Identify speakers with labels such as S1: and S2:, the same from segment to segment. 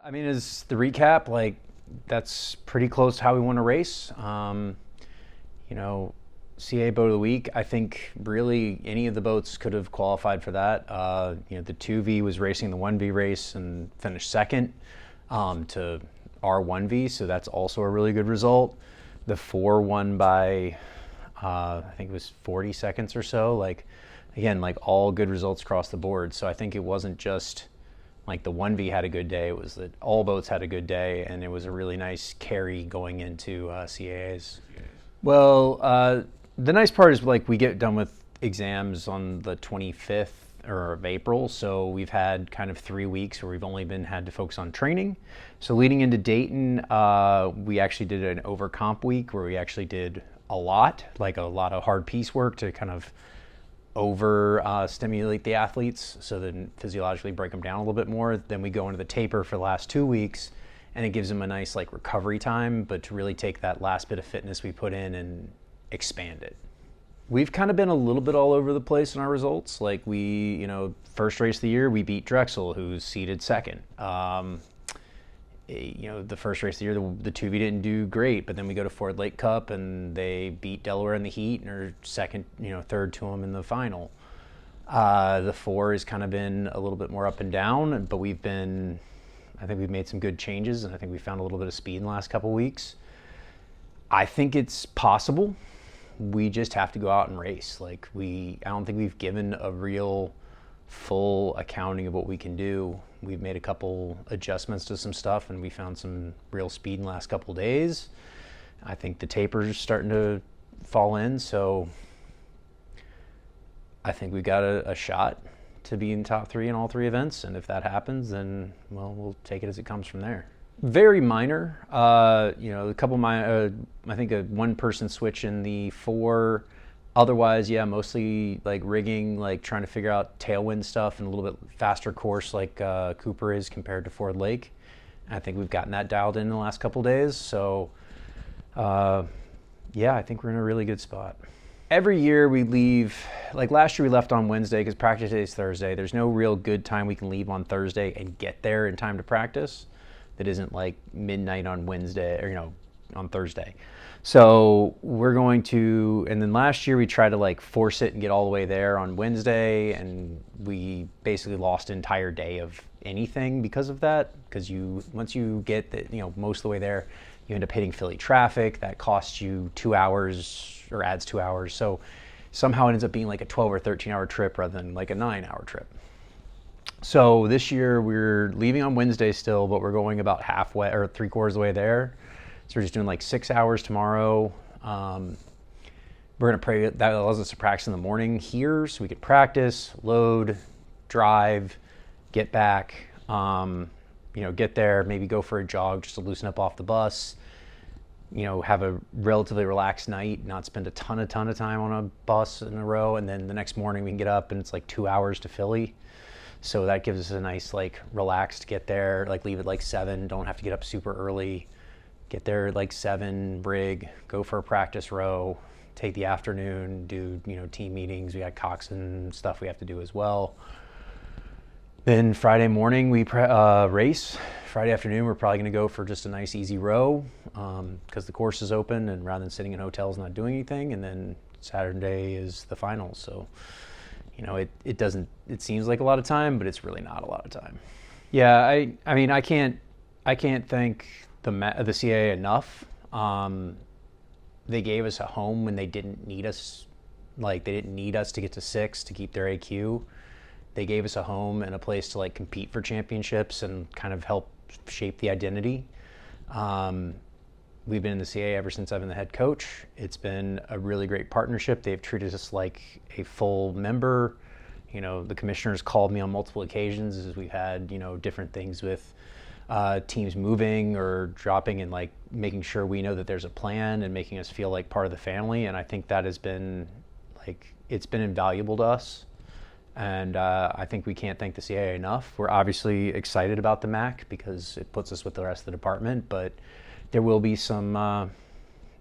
S1: I mean, as the recap, like that's pretty close to how we want to race. You know, CAA boat of the week. I think really any of the boats could have qualified for that. The 2V was racing the 1V race and finished second to our 1V, so that's also a really good result. The 4 won by I think it was 40 seconds or so. Like again, like all good results across the board. So I think it wasn't just like the 1V had a good day, it was that all boats had a good day, and it was a really nice carry going into CAAs. Well, the nice part is like we get done with exams on the 25th of April, so we've had kind of 3 weeks where we've only had to focus on training. So leading into Dayton, we actually did an overcomp week where we actually did a lot of hard piece work to kind of stimulate the athletes, so then physiologically break them down a little bit more. Then we go into the taper for the last 2 weeks, and it gives them a nice like recovery time, but to really take that last bit of fitness we put in and expand it. We've kind of been a little bit all over the place in our results. Like first race of the year, we beat Drexel, who's seeded second. The first race of the year, the 2V didn't do great, but then we go to Ford Lake Cup and they beat Delaware in the heat and are third to them in the final. The 4 has kind of been a little bit more up and down, but I think we've made some good changes, and I think we found a little bit of speed in the last couple weeks. I think it's possible. We just have to go out and race. I don't think we've given a real full accounting of what we can do. We've made a couple adjustments to some stuff, and we found some real speed in the last couple days. I think the taper's starting to fall in, so I think we got a shot to be in top 3 in all 3 events, and if that happens, then we'll take it as it comes from there. Very minor, a couple minor. I think a 1-person switch in the 4. Otherwise, yeah, mostly like rigging, like trying to figure out tailwind stuff and a little bit faster course like Cooper is compared to Ford Lake. I think we've gotten that dialed in the last couple days. So, yeah, I think we're in a really good spot. Every year we leave, like last year we left on Wednesday because practice day is Thursday. There's no real good time we can leave on Thursday and get there in time to practice that isn't like midnight on Wednesday or, on Thursday. So we're going to, and then last year we tried to like force it and get all the way there on Wednesday, and we basically lost an entire day of anything because of that. Because once you get most of the way there, you end up hitting Philly traffic. That costs you 2 hours or adds 2 hours. So somehow it ends up being like a 12 or 13 hour trip rather than like a 9-hour trip. So this year we're leaving on Wednesday still, but we're going about halfway or 3/4 of the way there. So we're just doing like 6 hours tomorrow. We're gonna pray that allows us to practice in the morning here, so we could practice, load, drive, get back, get there, maybe go for a jog just to loosen up off the bus. Have a relatively relaxed night, not spend a ton of time on a bus in a row, and then the next morning we can get up and it's like 2 hours to Philly. So that gives us a nice like relaxed get there, like leave at like 7, don't have to get up super early. Get there at like 7, rig, go for a practice row, take the afternoon, do team meetings. We got coxswain stuff we have to do as well. Then Friday morning we race. Friday afternoon we're probably going to go for just a nice easy row because the course is open, and rather than sitting in hotels not doing anything. And then Saturday is the finals. So it seems like a lot of time, but it's really not a lot of time. Yeah, I mean I can't thank the CAA enough. They gave us a home when they didn't need us. Like they didn't need us to get to 6 to keep their AQ. They gave us a home and a place to like compete for championships and kind of help shape the identity. We've been in the CAA ever since I've been the head coach. It's been a really great partnership. They've treated us like a full member. The commissioners called me on multiple occasions as we've had different things with teams moving or dropping, and like making sure we know that there's a plan and making us feel like part of the family. And I think that has been it's been invaluable to us. And I think we can't thank the CAA enough. We're obviously excited about the MAC because it puts us with the rest of the department, but there will be some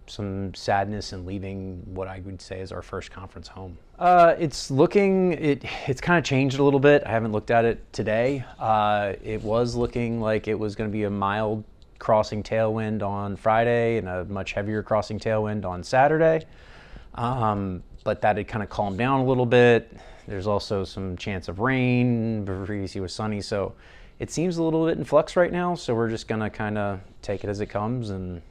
S1: some sadness in leaving what I would say is our first conference home. It's kind of changed a little bit. I haven't looked at it today. It was looking like it was going to be a mild crossing tailwind on Friday and a much heavier crossing tailwind on Saturday. But that had kind of calmed down a little bit. There's also some chance of rain. Previously was sunny, so it seems a little bit in flux right now. So we're just going to kind of take it as it comes and